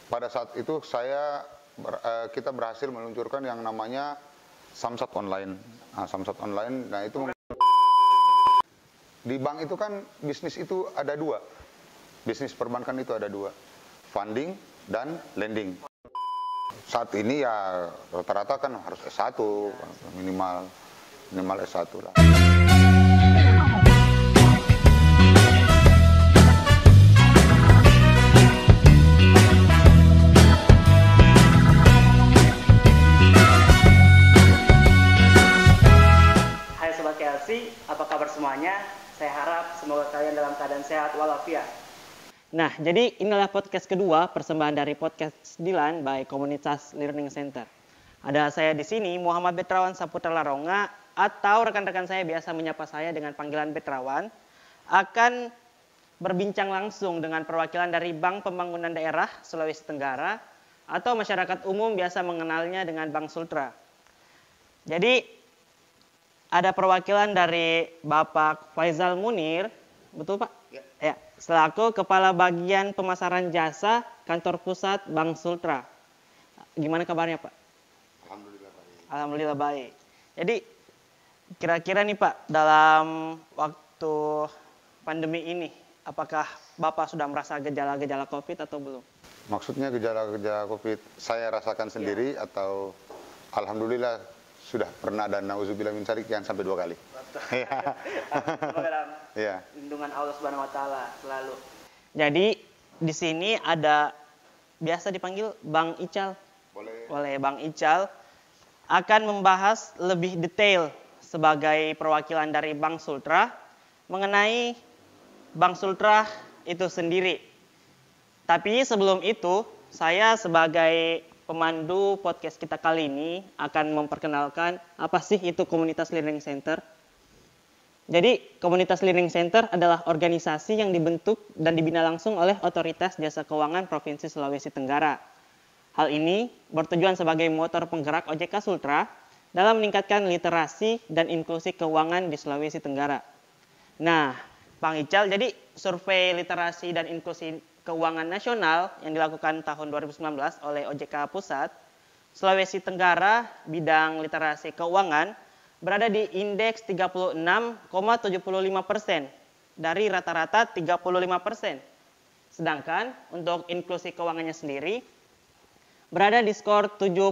pada saat itu kita berhasil meluncurkan yang namanya Samsat Online. Nah, Samsat Online, nah itu di bank itu kan bisnis itu ada dua. Bisnis perbankan itu ada dua, funding dan lending. Saat ini ya rata-rata kan harus S1, minimal S1 lah. Hai Sobat KLC, apa kabar semuanya? Saya harap semoga kalian dalam keadaan sehat walafiat. Nah, jadi inilah podcast kedua persembahan dari podcast Dilan by Komunitas Learning Center. Ada saya di sini, Muhammad Betrawan Saputra Laronga, atau rekan-rekan saya biasa menyapa saya dengan panggilan Betrawan, akan berbincang langsung dengan perwakilan dari Bank Pembangunan Daerah Sulawesi Tenggara, atau masyarakat umum biasa mengenalnya dengan Bank Sultra. Jadi, ada perwakilan dari Bapak Faizal Munir, betul Pak? Ya, selaku Kepala Bagian Pemasaran Jasa Kantor Pusat Bank Sultra. Gimana kabarnya Pak? Alhamdulillah baik. Alhamdulillah baik. Jadi kira-kira nih Pak, dalam waktu pandemi ini, apakah Bapak sudah merasa gejala-gejala COVID atau belum? Maksudnya gejala-gejala COVID saya rasakan sendiri atau alhamdulillah sudah pernah dan nauzubillah min dzalik yang sampai 2 kali. Semoga dalam Iya. lindungan Allah Subhanahu wa taala selalu. Jadi di sini ada biasa dipanggil Bang Ical. Oleh Bang Ical akan membahas lebih detail sebagai perwakilan dari Bank Sultra mengenai Bank Sultra itu sendiri. Tapi sebelum itu, saya sebagai pemandu podcast kita kali ini akan memperkenalkan apa sih itu Komunitas Learning Center. Jadi, Komunitas Learning Center adalah organisasi yang dibentuk dan dibina langsung oleh Otoritas Jasa Keuangan Provinsi Sulawesi Tenggara. Hal ini bertujuan sebagai motor penggerak OJK Sultra dalam meningkatkan literasi dan inklusi keuangan di Sulawesi Tenggara. Nah, Bang Ical, jadi survei literasi dan inklusi keuangan nasional yang dilakukan tahun 2019 oleh OJK Pusat, Sulawesi Tenggara bidang literasi keuangan berada di indeks 36,75% dari rata-rata 35%. Sedangkan untuk inklusi keuangannya sendiri berada di skor 75%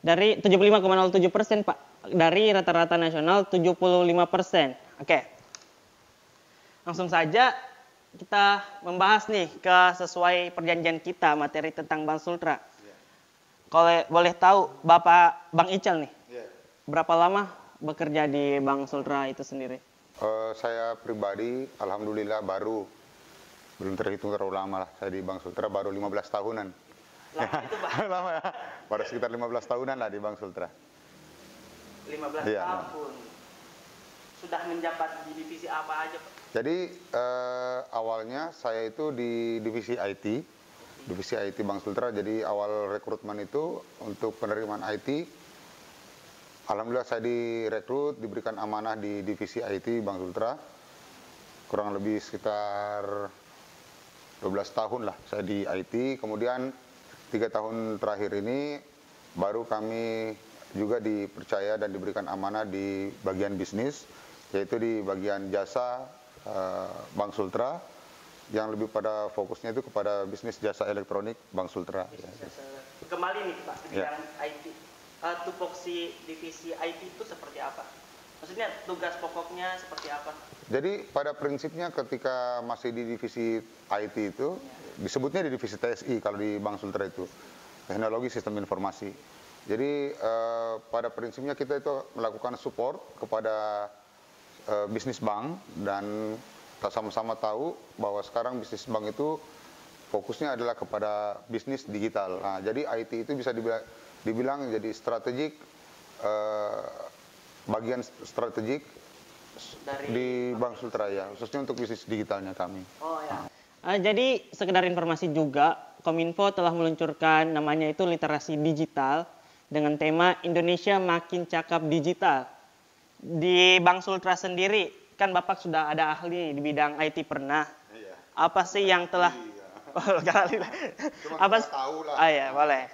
dari 75,07% Pak, dari rata-rata nasional 75%. Oke. Langsung saja kita membahas nih sesuai perjanjian kita materi tentang Bank Sultra. Kalau boleh tahu Bapak Bang Ical nih, berapa lama bekerja di Bank Sultra itu sendiri? Saya pribadi alhamdulillah belum terhitung terlalu lama lah. Saya di Bank Sultra baru 15 tahunan. Lama itu Pak? Lama ya, baru sekitar 15 tahunan lah di Bank Sultra. 15 tahun. Sudah menjabat di divisi apa aja Pak? Jadi awalnya saya itu di divisi IT Bank Sultra. Jadi awal rekrutmen itu untuk penerimaan IT, alhamdulillah saya direkrut, diberikan amanah di divisi IT Bank Sultra. Kurang lebih sekitar 12 tahun lah saya di IT. Kemudian 3 tahun terakhir ini baru kami juga dipercaya dan diberikan amanah di bagian bisnis, yaitu di bagian jasa Bank Sultra, yang lebih pada fokusnya itu kepada bisnis jasa elektronik Bank Sultra. Kembali nih Pak, di bidang IT. Tupoksi divisi IT itu seperti apa? Maksudnya tugas pokoknya seperti apa? Jadi pada prinsipnya ketika masih di divisi IT itu, disebutnya di divisi TSI kalau di Bank Sultra itu, Teknologi Sistem Informasi. Jadi pada prinsipnya kita itu melakukan support kepada bisnis bank, dan kita sama-sama tahu bahwa sekarang bisnis bank itu fokusnya adalah kepada bisnis digital. Nah, jadi IT itu bisa dibilang jadi strategik, bagian strategik di Bank Sultra ya, khususnya untuk bisnis digitalnya kami. Oh ya. Jadi sekedar informasi juga, Kominfo telah meluncurkan namanya itu literasi digital dengan tema Indonesia Makin Cakap Digital. Di Bank Sultra sendiri, kan Bapak sudah ada ahli di bidang IT pernah. Iya. apa sih yang telah apa tahu lah. ya boleh.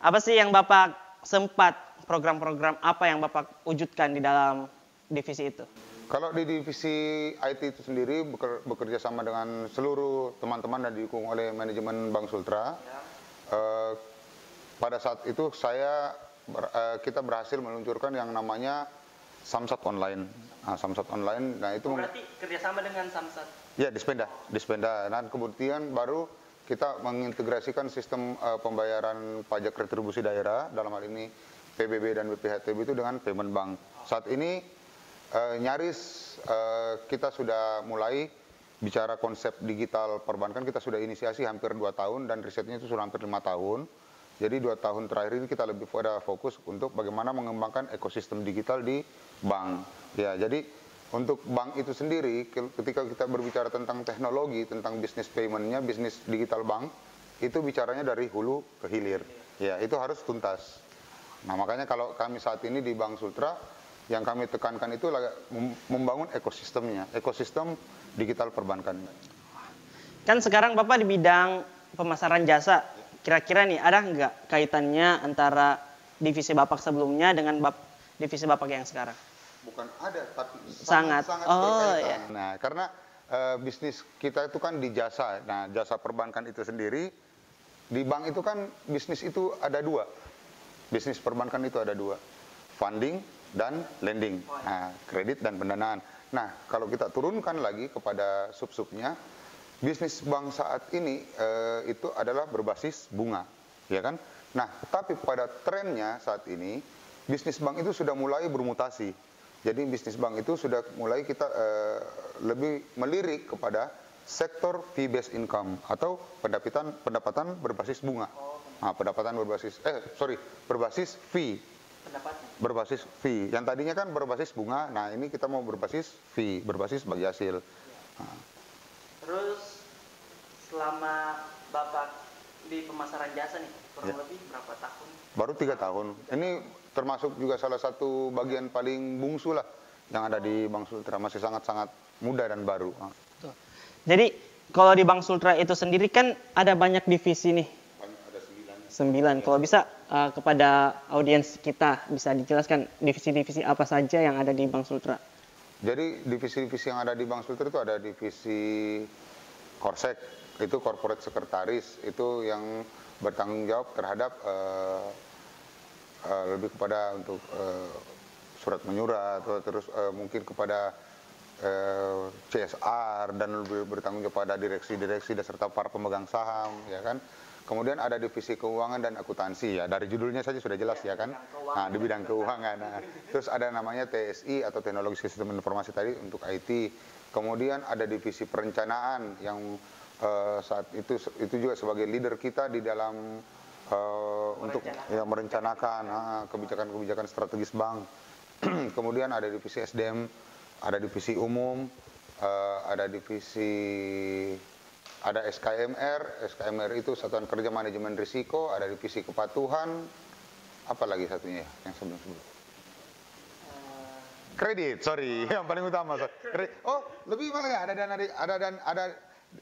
Apa sih yang Bapak sempat program-program apa yang Bapak wujudkan di dalam divisi itu? Kalau di divisi IT itu sendiri bekerja sama dengan seluruh teman-teman dan didukung oleh manajemen Bank Sultra. Pada saat itu kita berhasil meluncurkan yang namanya Samsat Online. Samsat Online, nah itu berarti kerjasama dengan Samsat? Ya, Dispenda. Dan kemudian baru kita mengintegrasikan sistem pembayaran pajak retribusi daerah, dalam hal ini PBB dan BPHTB itu dengan payment bank. Saat ini nyaris kita sudah mulai bicara konsep digital perbankan, kita sudah inisiasi hampir 2 tahun dan risetnya itu sudah hampir 5 tahun. Jadi 2 tahun terakhir ini kita lebih pada fokus untuk bagaimana mengembangkan ekosistem digital di bank. Ya, jadi untuk bank itu sendiri, ketika kita berbicara tentang teknologi, tentang bisnis paymentnya, bisnis digital bank, itu bicaranya dari hulu ke hilir. Ya, itu harus tuntas. Nah, makanya kalau kami saat ini di Bank Sultra, yang kami tekankan itu membangun ekosistemnya, ekosistem digital perbankan. Kan sekarang Bapak di bidang pemasaran jasa, kira-kira nih ada nggak kaitannya antara divisi Bapak sebelumnya dengan divisi Bapak yang sekarang? Bukan ada, tapi sangat berkaitan. Ya. Nah, karena bisnis kita itu kan di jasa. Nah, jasa perbankan itu sendiri, di bank itu kan bisnis itu ada 2. Bisnis perbankan itu ada 2. Funding dan lending. Nah, kredit dan pendanaan. Nah, kalau kita turunkan lagi kepada sub-subnya, bisnis bank saat ini itu adalah berbasis bunga, ya kan? Nah, tapi pada trennya saat ini, bisnis bank itu sudah mulai bermutasi. Jadi bisnis bank itu sudah mulai kita lebih melirik kepada sektor fee-based income atau pendapatan berbasis bunga. Nah, berbasis fee. Berbasis fee. Yang tadinya kan berbasis bunga, nah ini kita mau berbasis fee, berbasis bagi hasil. Nah. Terus selama Bapak di pemasaran jasa nih, kurang lebih berapa tahun? Baru 3 tahun. Ini termasuk juga salah satu bagian paling bungsu lah yang ada di Bank Sultra, masih sangat-sangat muda dan baru. Jadi kalau di Bank Sultra itu sendiri kan ada banyak divisi nih. Ada 9. Kalau bisa kepada audiens kita bisa dijelaskan divisi-divisi apa saja yang ada di Bank Sultra. Jadi divisi-divisi yang ada di Bank Sultra itu ada divisi Korsek, itu corporate sekretaris, itu yang bertanggung jawab terhadap lebih kepada untuk surat menyurat, terus mungkin kepada CSR dan lebih bertanggung jawab pada direksi-direksi dan serta para pemegang saham, ya kan. Kemudian ada divisi keuangan dan akuntansi, ya dari judulnya saja sudah jelas ya kan. Nah, di bidang keuangan. Nah, terus ada namanya TSI atau Teknologi Sistem Informasi tadi untuk IT. Kemudian ada divisi perencanaan yang saat itu juga sebagai leader kita di dalam untuk merencanakan kebijakan-kebijakan strategis bank. Kemudian ada divisi SDM, ada divisi umum, ada SKMR itu Satuan Kerja Manajemen Risiko, ada divisi kepatuhan, apa lagi satunya yang sebelum-sebelum? Kredit, sorry, yang paling utama. Oh, lebih malah ada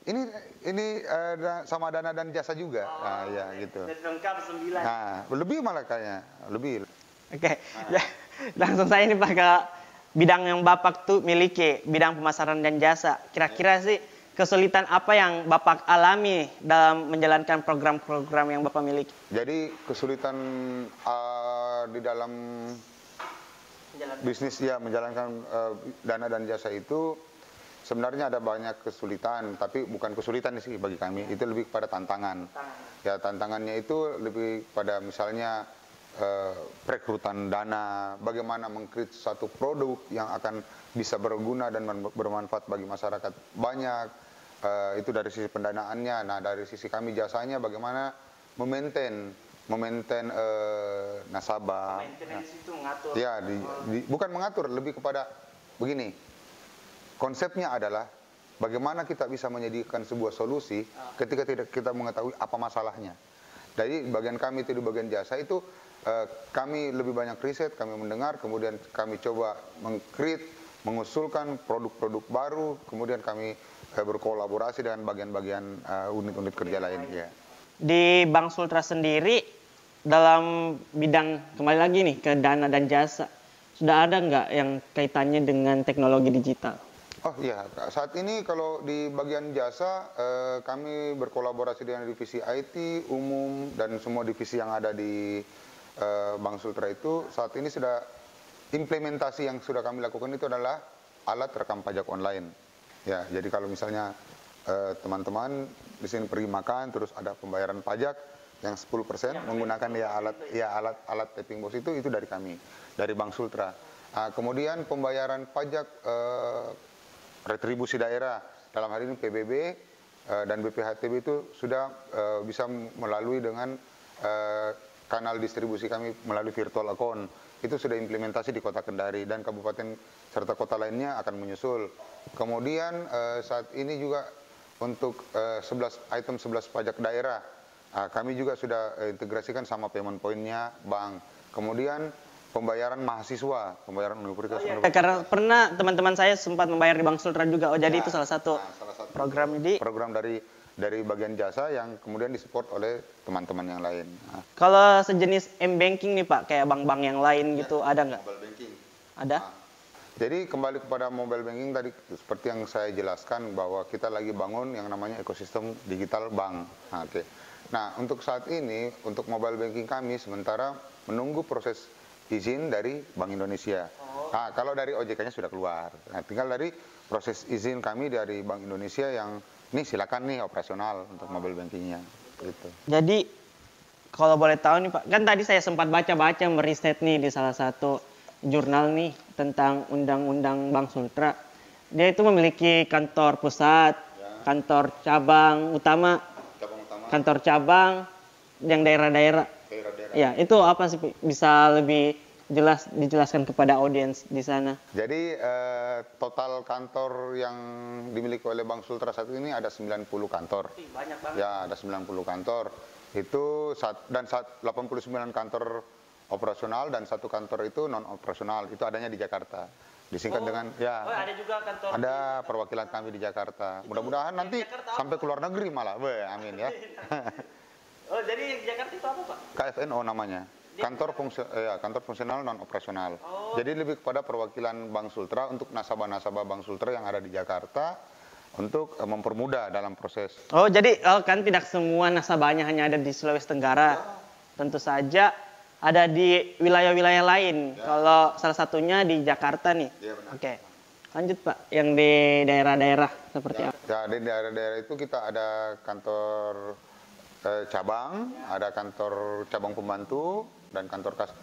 ini sama dana dan jasa juga. Nah, ya gitu. Lengkap 9. Nah, lebih malah kayaknya, lebih. Oke. Ya, langsung saya ini Pak ke bidang yang Bapak tuh miliki, bidang pemasaran dan jasa. Kira-kira sih kesulitan apa yang Bapak alami dalam menjalankan program-program yang Bapak miliki? Jadi kesulitan di dalam bisnis ya menjalankan dana dan jasa itu sebenarnya ada banyak kesulitan, tapi bukan kesulitan sih bagi kami, itu lebih pada tantangan. Ya, tantangannya itu lebih pada misalnya perekrutan dana, bagaimana mengkreat satu produk yang akan bisa berguna dan bermanfaat bagi masyarakat banyak. Itu dari sisi pendanaannya. Nah, dari sisi kami jasanya bagaimana memaintain nasabah. Maintenance itu mengatur. Ya, bukan mengatur, lebih kepada begini. Konsepnya adalah bagaimana kita bisa menyediakan sebuah solusi ketika tidak kita mengetahui apa masalahnya. Jadi bagian kami itu di bagian jasa itu kami lebih banyak riset, kami mendengar, kemudian kami coba mengusulkan produk-produk baru, kemudian kami berkolaborasi dengan bagian-bagian unit-unit kerja lain. Ya. Di Bank Sultra sendiri dalam bidang, kembali lagi nih ke dana dan jasa, sudah ada nggak yang kaitannya dengan teknologi digital? Oh iya, saat ini kalau di bagian jasa kami berkolaborasi dengan divisi IT, umum, dan semua divisi yang ada di Bank Sultra itu saat ini sudah implementasi yang sudah kami lakukan itu adalah alat rekam pajak online. Ya, jadi kalau misalnya teman-teman di sini pergi makan terus ada pembayaran pajak yang 10% menggunakan alat tapping box itu dari kami, dari Bank Sultra. Kemudian pembayaran pajak retribusi daerah, dalam hal ini PBB dan BPHTB itu sudah bisa melalui dengan kanal distribusi kami melalui virtual account. Itu sudah implementasi di Kota Kendari dan kabupaten serta kota lainnya akan menyusul. Kemudian saat ini juga untuk 11 pajak daerah, kami juga sudah integrasikan sama payment point-nya bank. Kemudian pembayaran mahasiswa, pembayaran universitas. Karena pernah teman-teman saya sempat membayar di Bank Sultra juga. Oh, jadi itu salah satu program dari bagian jasa yang kemudian disupport oleh teman-teman yang lain. Kalau sejenis m-banking nih Pak, kayak bank-bank yang lain gitu, ada nggak? Mobile banking. Ada? Jadi kembali kepada mobile banking tadi seperti yang saya jelaskan bahwa kita lagi bangun yang namanya ekosistem digital bank. Nah, untuk saat ini untuk mobile banking kami sementara menunggu proses izin dari Bank Indonesia. Nah, kalau dari OJK-nya sudah keluar. Nah, tinggal dari proses izin kami dari Bank Indonesia yang ini silakan nih operasional untuk mobile bankingnya. Gitu. Jadi kalau boleh tahu nih Pak, kan tadi saya sempat baca-baca meriset nih di salah satu jurnal nih tentang undang-undang Bank Sultra. Dia itu memiliki kantor pusat, kantor cabang utama, kantor cabang yang daerah-daerah. Ya, itu apa sih bisa lebih jelas dijelaskan kepada audiens di sana? Jadi total kantor yang dimiliki oleh Bank Sultra saat ini ada 90 kantor. Banyak banget. Ya, ada 90 kantor. Itu 89 kantor operasional dan 1 kantor itu non operasional. Itu adanya di Jakarta. Disingkat dengan ada juga kantor. Ada perwakilan kami di Jakarta. Mudah-mudahan nanti sampai ke luar negeri malah. Amin ya. Oh, jadi Jakarta itu apa Pak? KFNO namanya. Kantor fungsional non operasional. Jadi lebih kepada perwakilan Bank Sultra untuk nasabah-nasabah Bank Sultra yang ada di Jakarta untuk mempermudah dalam proses. Oh, jadi kan tidak semua nasabahnya hanya ada di Sulawesi Tenggara. Tentu saja ada di wilayah-wilayah lain. Kalau salah satunya di Jakarta nih. Oke. Lanjut Pak, yang di daerah-daerah seperti apa? Ya, di daerah-daerah itu kita ada kantor cabang, ada kantor cabang pembantu dan kantor kas.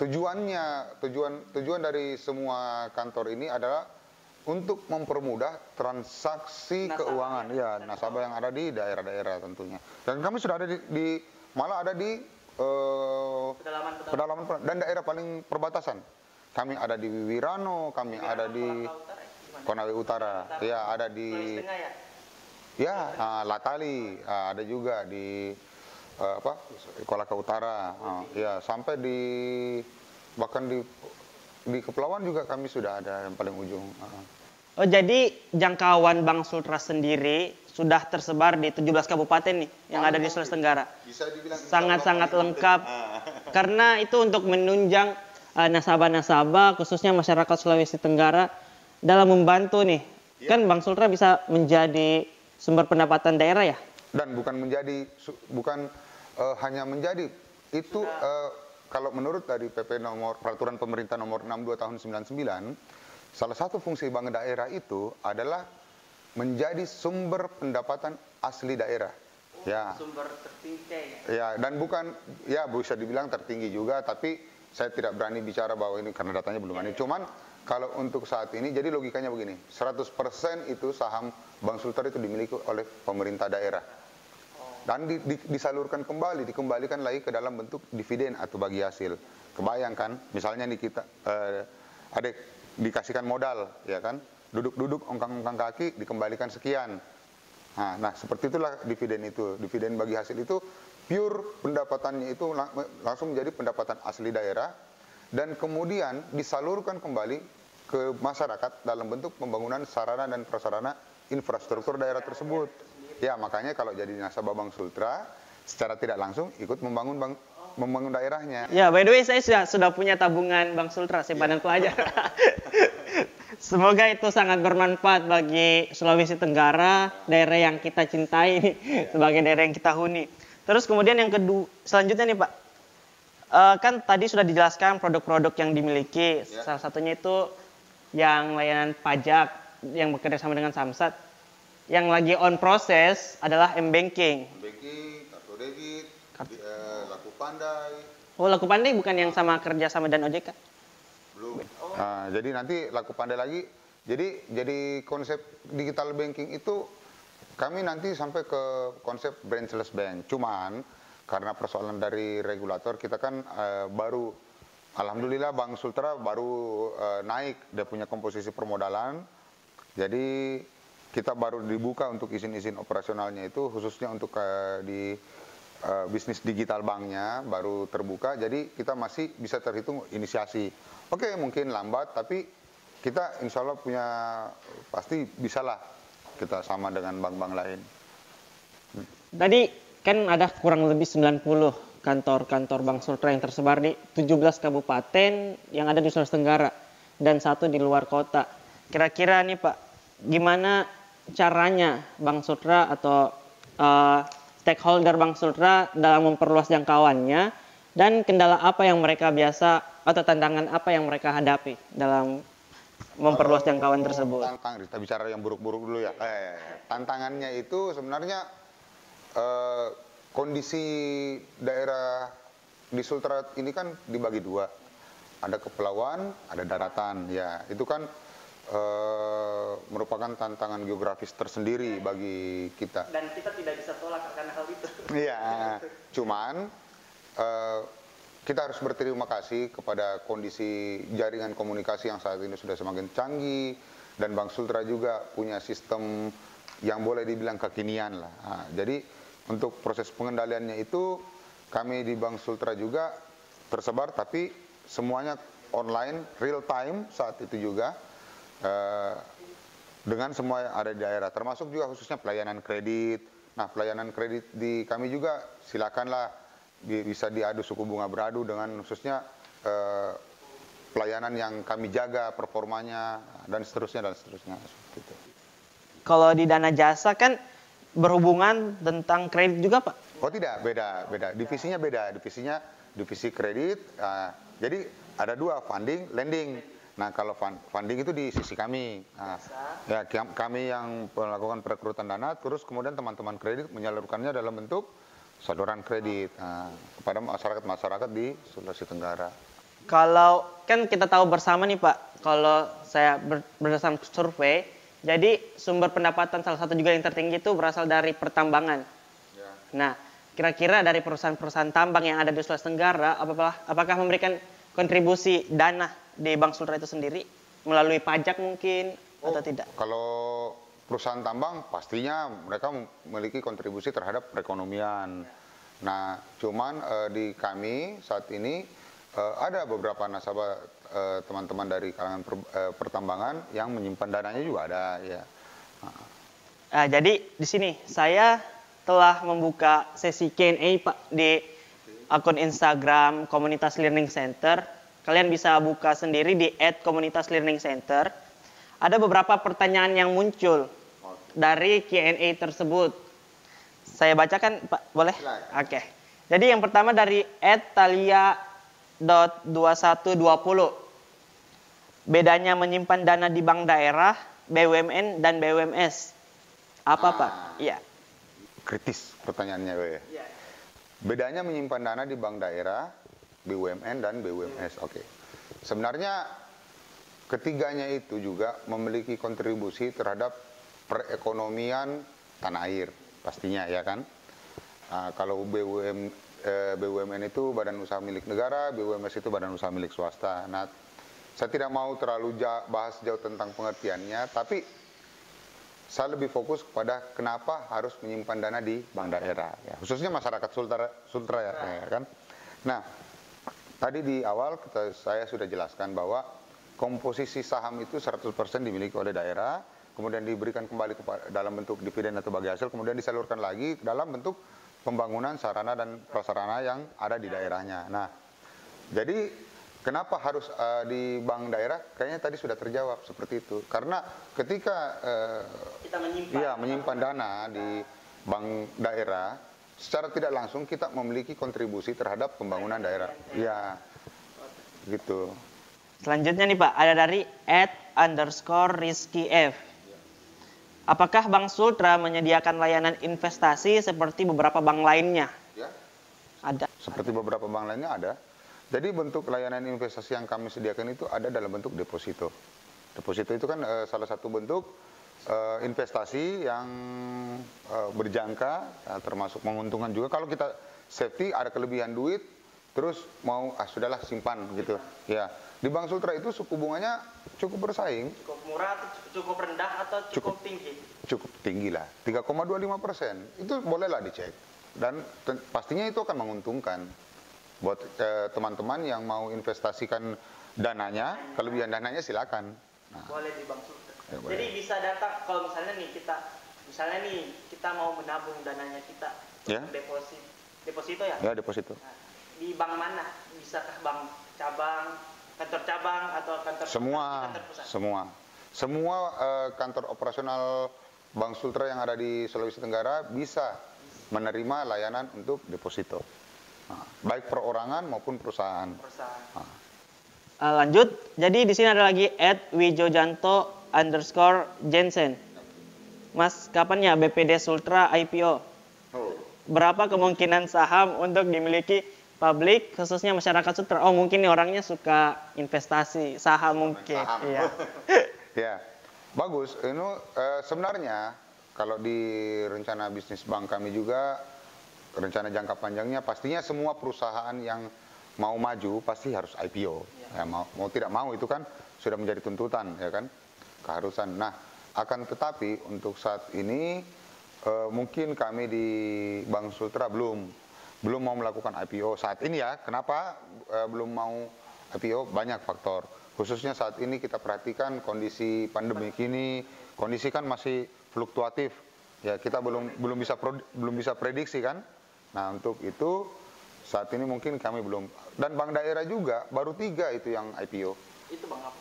Tujuan dari semua kantor ini adalah untuk mempermudah transaksi keuangan nasabah yang ada di daerah-daerah tentunya. Dan kami sudah ada malah ada di pedalaman dan daerah paling perbatasan. Kami ada di Wiwirano, kami ada di Konawe Utara, ya ada di Latali, ada juga di Kolaka Utara, sampai bahkan di Kepulauan juga kami sudah ada yang paling ujung. Oh, jadi jangkauan Bank Sultra sendiri sudah tersebar di 17 kabupaten nih yang ada di Sulawesi Tenggara. Bisa dibilang sangat-sangat lengkap. Karena itu untuk menunjang nasabah-nasabah khususnya masyarakat Sulawesi Tenggara dalam membantu nih. Kan Bank Sultra bisa menjadi sumber pendapatan daerah ya? Dan bukan hanya menjadi itu kalau menurut dari Peraturan Pemerintah nomor 62 tahun 99, salah satu fungsi bank daerah itu adalah menjadi sumber pendapatan asli daerah. Sumber tertinggi ya. Dan bukan bisa dibilang tertinggi juga, tapi saya tidak berani bicara bahwa ini karena datanya belum ada. Cuman kalau untuk saat ini, jadi logikanya begini, 100% itu saham Bank Sultra itu dimiliki oleh pemerintah daerah. Dan disalurkan kembali, dikembalikan lagi ke dalam bentuk dividen atau bagi hasil. Kebayangkan, misalnya nih kita dikasihkan modal, ya kan? Duduk-duduk, ongkang-ongkang kaki, dikembalikan sekian. Nah, seperti itulah dividen itu. Dividen bagi hasil itu pure pendapatannya itu langsung menjadi pendapatan asli daerah dan kemudian disalurkan kembali ke masyarakat dalam bentuk pembangunan sarana dan prasarana infrastruktur daerah tersebut. Ya, makanya kalau jadi nasabah Bank Sultra, secara tidak langsung ikut membangun daerahnya. Ya, by the way saya sudah punya tabungan Bank Sultra simpanan pelajar. Semoga itu sangat bermanfaat bagi Sulawesi Tenggara, daerah yang kita cintai sebagai daerah yang kita huni. Terus kemudian yang kedua, selanjutnya nih Pak, kan tadi sudah dijelaskan produk-produk yang dimiliki, salah satunya itu yang layanan pajak yang bekerja sama dengan Samsat. Yang lagi on proses adalah M-Banking. M-Banking, kartu debit, Laku Pandai. Oh, Laku Pandai bukan yang sama kerja sama dan OJK? Belum. Nah, jadi nanti Laku Pandai lagi. Jadi konsep digital banking itu kami nanti sampai ke konsep branchless bank. Cuman karena persoalan dari regulator kita kan baru, alhamdulillah Bank Sultra baru naik dia punya komposisi permodalan. Jadi kita baru dibuka untuk izin-izin operasionalnya itu khususnya untuk di bisnis digital banknya baru terbuka. Jadi kita masih bisa terhitung inisiasi. Oke, mungkin lambat tapi kita insya Allah punya pasti bisalah kita sama dengan bank-bank lain. Tadi kan ada kurang lebih 90 kantor-kantor Bank Sultra yang tersebar di 17 kabupaten yang ada di Sulawesi Tenggara dan 1 di luar kota. Kira-kira nih Pak, gimana caranya Bank Sultra atau stakeholder Bank Sultra dalam memperluas jangkauannya dan kendala apa yang mereka biasa atau tantangan apa yang mereka hadapi dalam memperluas jangkauan tersebut? Kita bicara yang buruk-buruk dulu ya. Tantangannya itu sebenarnya kondisi daerah di Sultra ini kan dibagi 2. Ada kepulauan, ada daratan. Ya, itu kan merupakan tantangan geografis tersendiri bagi kita. Dan kita tidak bisa tolak karena hal itu. Iya, cuman kita harus berterima kasih kepada kondisi jaringan komunikasi yang saat ini sudah semakin canggih dan Bank Sultra juga punya sistem yang boleh dibilang kekinian lah. Nah, jadi untuk proses pengendaliannya itu kami di Bank Sultra juga tersebar tapi semuanya online, real time saat itu juga. Dengan semua yang ada di daerah, termasuk juga khususnya pelayanan kredit. Nah, pelayanan kredit di kami juga silakanlah bisa diadu suku bunga beradu dengan khususnya pelayanan yang kami jaga performanya dan seterusnya. Gitu. Kalau di dana jasa kan berhubungan tentang kredit juga Pak? Oh tidak, beda. Divisinya beda, divisi kredit. Jadi ada 2, funding, lending. Nah, kalau funding itu di sisi kami. Nah, ya kami yang melakukan perekrutan dana, terus kemudian teman-teman kredit menyalurkannya dalam bentuk saluran kredit kepada masyarakat di Sulawesi Tenggara. Kalau kan kita tahu bersama nih Pak, kalau saya berdasarkan survei, jadi sumber pendapatan salah satu juga yang tertinggi itu berasal dari pertambangan. Ya. Nah, kira-kira dari perusahaan-perusahaan tambang yang ada di Sulawesi Tenggara, apakah memberikan kontribusi dana di Bank Sultra itu sendiri melalui pajak mungkin atau tidak? Kalau perusahaan tambang pastinya mereka memiliki kontribusi terhadap perekonomian. Nah, cuman di kami saat ini ada beberapa nasabah teman-teman dari kalangan pertambangan yang menyimpan dananya juga ada ya. Jadi di sini saya telah membuka sesi Q&A Pak di akun Instagram Komunitas Learning Center. Kalian bisa buka sendiri di @komunitaslearningcenter. Ada beberapa pertanyaan yang muncul dari Q&A tersebut. Saya bacakan Pak, boleh? Oke. Jadi yang pertama dari @talia.2120. Bedanya menyimpan dana di bank daerah, BUMN dan BUMS. Apa Pak? Iya. Kritis pertanyaannya, ya. Bedanya menyimpan dana di bank daerah, BUMN dan BUMS. Oke. Sebenarnya ketiganya itu juga memiliki kontribusi terhadap perekonomian tanah air, pastinya ya kan. Kalau BUMN itu badan usaha milik negara, BUMS itu badan usaha milik swasta. Nah, saya tidak mau terlalu bahas jauh tentang pengertiannya, tapi saya lebih fokus kepada kenapa harus menyimpan dana di bank daerah, ya. Khususnya masyarakat Sultra ya kan. Nah, tadi di awal saya sudah jelaskan bahwa komposisi saham itu 100% dimiliki oleh daerah, kemudian diberikan kembali dalam bentuk dividen atau bagi hasil, kemudian disalurkan lagi dalam bentuk pembangunan sarana dan prasarana yang ada di daerahnya. Nah, jadi kenapa harus di bank daerah? Kayaknya tadi sudah terjawab seperti itu. Karena ketika kita menyimpan dana di bank daerah, secara tidak langsung kita memiliki kontribusi terhadap pembangunan daerah. Ya, gitu. Selanjutnya nih Pak, ada dari @_rizky_f. Apakah Bank Sultra menyediakan layanan investasi seperti beberapa bank lainnya? Ya. Ada. Seperti beberapa bank lainnya ada. Jadi bentuk layanan investasi yang kami sediakan itu ada dalam bentuk deposito. Deposito itu kan salah satu bentuk investasi yang berjangka, termasuk menguntungkan juga. Kalau kita safety, ada kelebihan duit, terus mau sudahlah simpan gitu. Ya, di Bank Sultra itu suku bunganya cukup bersaing. Cukup murah, cukup rendah atau cukup tinggi? Cukup tinggi lah, 3,25%. Itu bolehlah dicek. Dan pastinya itu akan menguntungkan buat teman-teman yang mau investasikan dananya, kelebihan dananya silakan. Nah, boleh di Bank Sultra. Ya, jadi bisa datang kalau misalnya nih kita mau menabung dananya kita, ya? deposito ya? Ya, deposito. Nah, di bank mana? Bisakah bank cabang, kantor cabang atau kantor pusat? Semua kantor operasional Bank Sultra yang ada di Sulawesi Tenggara bisa menerima layanan untuk deposito. Nah, baik perorangan maupun perusahaan. Nah. Lanjut, jadi di sini ada lagi @wijojanto_Jensen. Mas, kapan ya BPD Sultra IPO? Berapa kemungkinan saham untuk dimiliki publik, khususnya masyarakat Sultra? Oh, mungkin nih orangnya suka investasi saham mungkin. Saham. Iya. Ya, bagus. Ini sebenarnya kalau di rencana bisnis bank kami juga, rencana jangka panjangnya pastinya semua perusahaan yang mau maju pasti harus IPO. Ya, mau tidak mau itu kan sudah menjadi tuntutan, ya kan, keharusan. Nah, akan tetapi untuk saat ini mungkin kami di Bank Sultra belum mau melakukan IPO saat ini ya. Kenapa belum mau IPO? Banyak faktor. Khususnya saat ini kita perhatikan kondisi pandemi ini, kondisi kan masih fluktuatif. Ya, kita belum bisa prediksi kan. Nah, untuk itu saat ini mungkin kami belum. Dan bank daerah juga baru 3 itu yang IPO. Itu bank apa?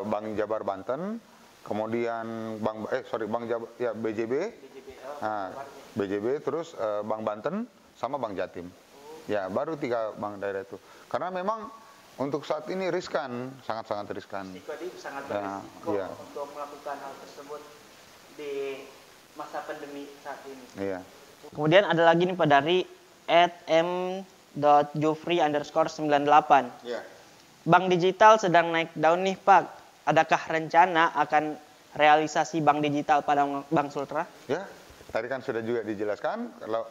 Bank Jabar Banten, kemudian Bank Jabar ya BJB. Nah, BJB terus Bank Banten sama Bank Jatim. Ya, baru 3 bank daerah itu. Karena memang untuk saat ini riskan, sangat-sangat riskan. Sangat berisiko untuk melakukan hal tersebut di masa pandemi saat ini. Iya. Kemudian ada lagi nih Pak dari @m.jufri_98. Iya. Bank digital sedang naik daun nih Pak. Adakah rencana akan realisasi bank digital pada Bank Sultra? Ya, tadi kan sudah juga dijelaskan kalau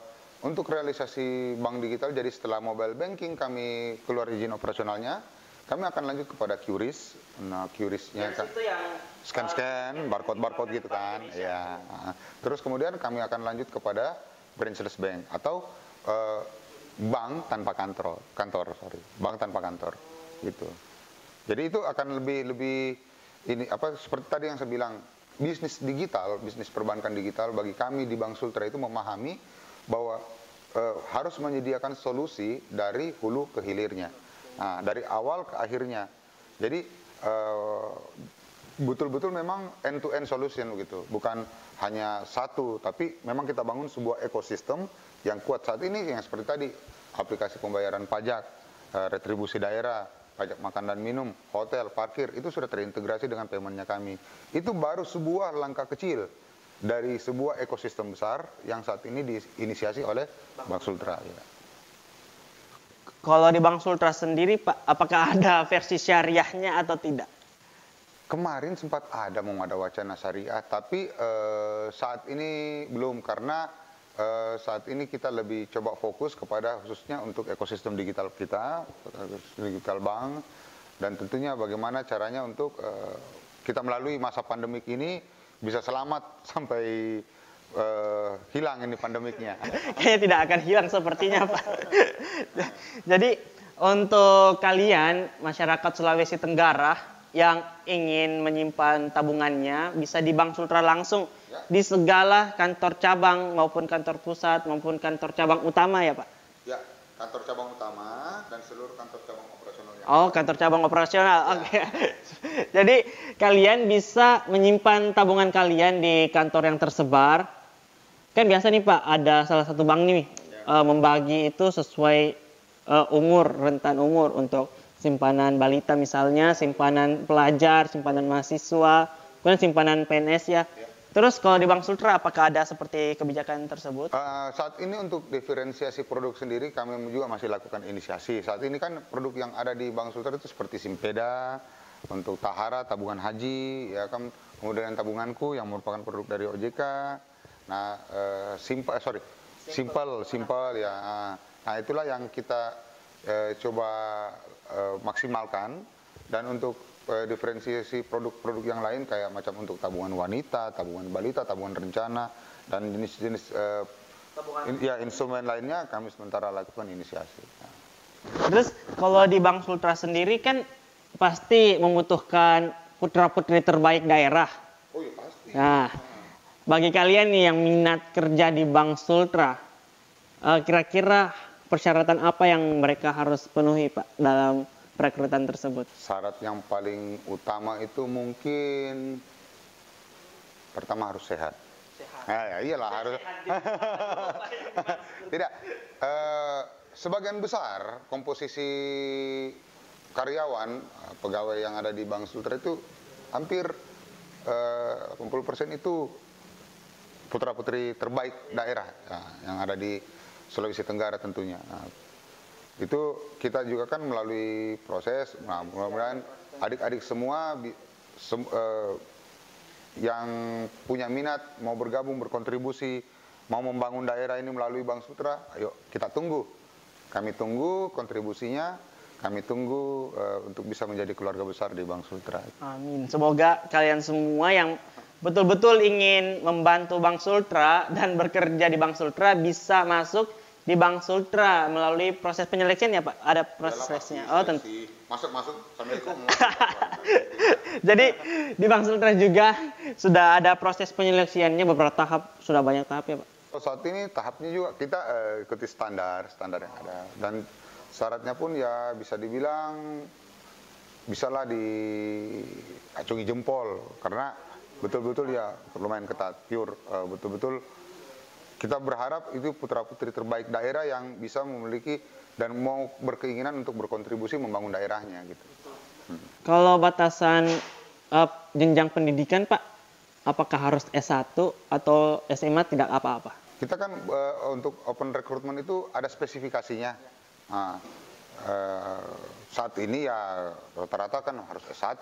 untuk realisasi bank digital, jadi setelah mobile banking kami keluar izin operasionalnya, kami akan lanjut kepada QRIS. Nah, QRIS-nya kan scan-scan, barcode gitu kan. Ya. Terus kemudian kami akan lanjut kepada branchless bank atau bank tanpa kantor, bank tanpa kantor gitu. Jadi itu akan lebih ini seperti tadi yang saya bilang, bisnis digital, bisnis perbankan digital bagi kami di Bank Sultra itu memahami bahwa harus menyediakan solusi dari hulu ke hilirnya. Nah, dari awal ke akhirnya. Jadi betul-betul memang end-to-end solution gitu. Bukan hanya satu, tapi memang kita bangun sebuah ekosistem yang kuat saat ini yang seperti tadi, aplikasi pembayaran pajak, retribusi daerah, pajak makan dan minum, hotel, parkir, itu sudah terintegrasi dengan paymentnya kami. Itu baru sebuah langkah kecil dari sebuah ekosistem besar yang saat ini diinisiasi oleh Bank Sultra. Ya. Kalau di Bank Sultra sendiri Pak, apakah ada versi syariahnya atau tidak? Kemarin sempat ada wacana syariah, tapi saat ini belum, karena saat ini kita lebih coba fokus kepada khususnya untuk ekosistem digital kita, digital bank, dan tentunya bagaimana caranya untuk kita melalui masa pandemik ini bisa selamat sampai hilang ini pandemiknya. Kayaknya tidak akan hilang sepertinya Pak. Jadi untuk kalian masyarakat Sulawesi Tenggara yang ingin menyimpan tabungannya bisa di Bank Sultra langsung di segala kantor cabang maupun kantor pusat maupun kantor cabang utama ya Pak? Ya, kantor cabang utama dan seluruh kantor cabang operasional. Oh, kantor cabang operasional. Ya. Oke. Jadi kalian bisa menyimpan tabungan kalian di kantor yang tersebar. Kan biasa nih Pak, ada salah satu bank nih membagi itu sesuai umur, rentan umur untuk simpanan balita misalnya, simpanan pelajar, simpanan mahasiswa, kemudian simpanan PNS ya. Terus kalau di Bank Sultra apakah ada seperti kebijakan tersebut? Saat ini untuk diferensiasi produk sendiri kami juga masih lakukan inisiasi. Saat ini kan produk yang ada di Bank Sultra itu seperti Simpeda, untuk Tahara, tabungan haji, ya kan, kemudian tabunganku yang merupakan produk dari OJK. Nah, simple ya. Nah, itulah yang kita coba maksimalkan. Dan untuk diferensiasi produk-produk yang lain kayak macam untuk tabungan wanita, tabungan balita, tabungan rencana, dan jenis-jenis instrumen lainnya kami sementara lakukan inisiasi. Terus kalau di Bank Sultra sendiri kan pasti membutuhkan putra-putri terbaik daerah. Oh iya pasti. Nah, bagi kalian nih yang minat kerja di Bank Sultra, kira-kira persyaratan apa yang mereka harus penuhi Pak dalam perekrutan tersebut? Syarat yang paling utama itu mungkin pertama harus sehat. Ya iyalah harus. Tidak. Sebagian besar komposisi karyawan pegawai yang ada di Bank Sultra itu hampir 80% itu putra-putri terbaik daerah yang ada di Sulawesi Tenggara tentunya. Itu kita juga kan melalui proses, mudah-mudahan adik-adik semua yang punya minat mau bergabung, berkontribusi, mau membangun daerah ini melalui Bank Sultra, ayo kita tunggu. Kami tunggu kontribusinya, kami tunggu untuk bisa menjadi keluarga besar di Bank Sultra. Amin. Semoga kalian semua yang betul-betul ingin membantu Bank Sultra dan bekerja di Bank Sultra bisa masuk di Bank Sultra melalui proses penyeleksian ya Pak? Ada proses seleksinya? Oh tentu. Masuk. Assalamualaikum. Jadi di Bank Sultra juga sudah ada proses penyeleksiannya beberapa tahap, sudah banyak tahap ya Pak? Saat ini tahapnya juga kita ikuti standar yang ada. Dan syaratnya pun ya bisa dibilang bisalah diacungi jempol. Karena betul-betul ya lumayan ketat, pure, betul-betul kita berharap itu putra-putri terbaik daerah yang bisa memiliki dan mau berkeinginan untuk berkontribusi membangun daerahnya gitu. Kalau batasan jenjang pendidikan Pak, apakah harus S1 atau SMA tidak apa-apa? Kita kan untuk open recruitment itu ada spesifikasinya. Saat ini ya rata-rata kan harus S1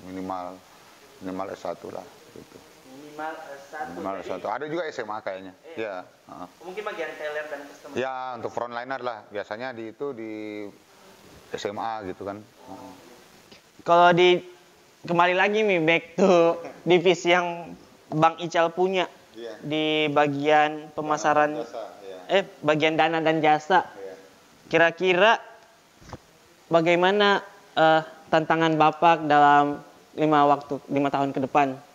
minimal S1 lah gitu. Minimal S1. Ada juga SMA kayaknya. Ya. Mungkin bagian teller dan customer. Ya, untuk frontliner lah. Biasanya di SMA gitu kan. Kalau kembali lagi nih back to divisi yang Bang Ical punya di bagian pemasaran bagian dana dan jasa. Kira-kira bagaimana tantangan Bapak dalam 5 tahun ke depan?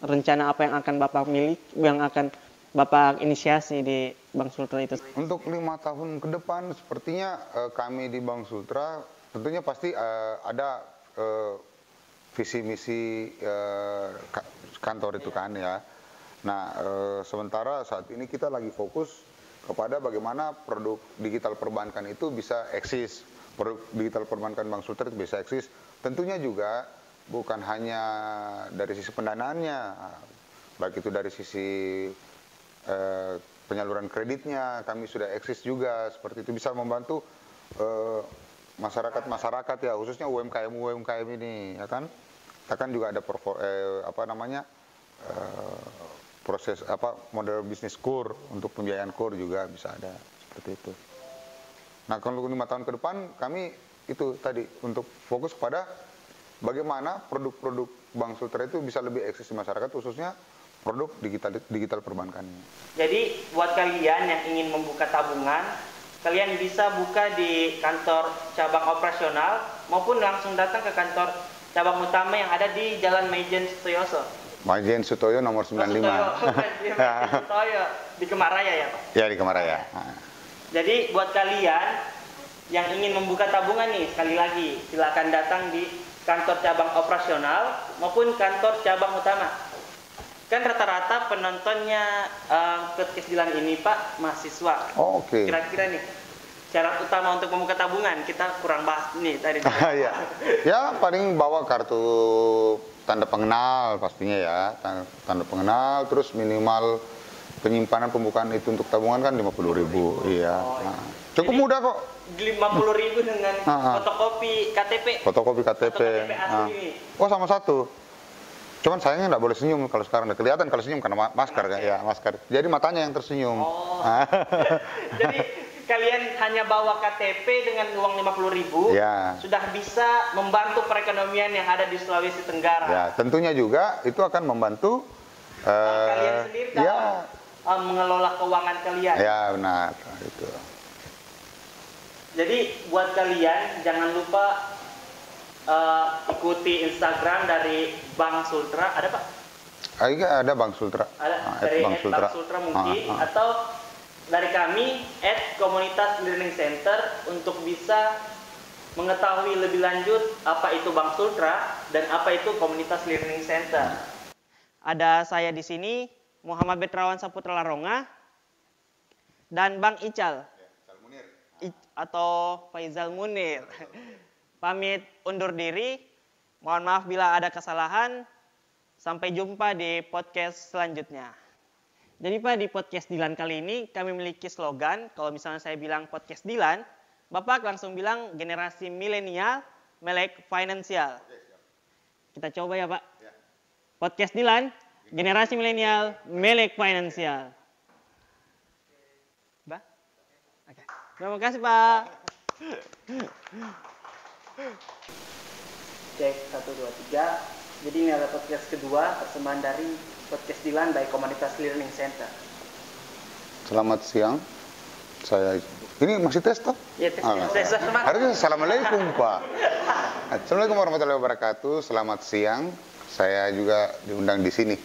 Rencana apa yang akan Bapak yang akan Bapak inisiasi di Bank Sultra itu? Untuk 5 tahun ke depan, sepertinya kami di Bank Sultra tentunya pasti ada visi misi kantor itu kan ya. Nah, sementara saat ini kita lagi fokus kepada bagaimana produk digital perbankan itu bisa eksis, produk digital perbankan Bank Sultra itu bisa eksis. Tentunya juga bukan hanya dari sisi pendanaannya, baik itu dari sisi penyaluran kreditnya, kami sudah eksis juga, seperti itu bisa membantu masyarakat ya, khususnya UMKM ini, ya kan? Kita kan juga ada proses model bisnis kur untuk pembiayaan kur juga bisa ada seperti itu. Nah, kalau 5 tahun ke depan kami itu tadi untuk fokus pada bagaimana produk-produk Bank Sultra itu bisa lebih eksis di masyarakat, khususnya produk digital perbankannya. Jadi buat kalian yang ingin membuka tabungan, kalian bisa buka di kantor cabang operasional maupun langsung datang ke kantor cabang utama yang ada di Jalan Maijen Sutoyoso. Maijen Sutoyo nomor 95. Di Maijen Sutoyo di Kemaraya ya Pak? Ya, di Kemaraya. Jadi buat kalian yang ingin membuka tabungan nih, sekali lagi silakan datang di kantor cabang operasional maupun kantor cabang utama. Kan rata-rata penontonnya podcast Dilan ini Pak mahasiswa. Oh, oke. Kira-kira nih syarat utama untuk membuka tabungan kita kurang bahas nih tadi. Ya. Ya, paling bawa kartu tanda pengenal pastinya ya, tanda pengenal, terus minimal penyimpanan pembukaan itu untuk tabungan kan 50.000. Iya. Cukup mudah kok. 50.000 dengan fotokopi KTP. Fotokopi KTP. Asli. Oh, sama satu. Cuman sayangnya nggak boleh senyum kalau sekarang udah kelihatan kalau senyum karena masker kan ya, masker. Jadi matanya yang tersenyum. Oh. Jadi kalian hanya bawa KTP dengan uang 50.000 ya, sudah bisa membantu perekonomian yang ada di Sulawesi Tenggara. Ya, tentunya juga itu akan membantu kalian sendiri dalam mengelola keuangan kalian. Ya, benar itu. Jadi buat kalian jangan lupa ikuti Instagram dari Bank Sultra, ada Pak? Ada Bank Sultra. Ada dari Bank Sultra mungkin, atau dari kami @komunitas learning center untuk bisa mengetahui lebih lanjut apa itu Bank Sultra dan apa itu komunitas learning center. Ada saya di sini, Muhammad Betrawan Saputra Laronga dan Bang Ical atau Faizal Munir. Pamit undur diri. Mohon maaf bila ada kesalahan. Sampai jumpa di podcast selanjutnya. Jadi Pak, di podcast Dilan kali ini kami memiliki slogan. Kalau misalnya saya bilang podcast Dilan, Bapak langsung bilang generasi milenial melek finansial. Kita coba ya Pak. Podcast Dilan, generasi milenial melek finansial. Bah? Oke. Terima kasih Pak. Cek 1, 2, 3. Jadi ini adalah podcast kedua persembahan dari podcast Dilan by Komunitas Learning Center. Selamat siang. Saya ini masih tes toh? Iya, tes. Harusnya assalamualaikum Pak. Assalamualaikum warahmatullahi wabarakatuh. Selamat siang. Saya juga diundang di sini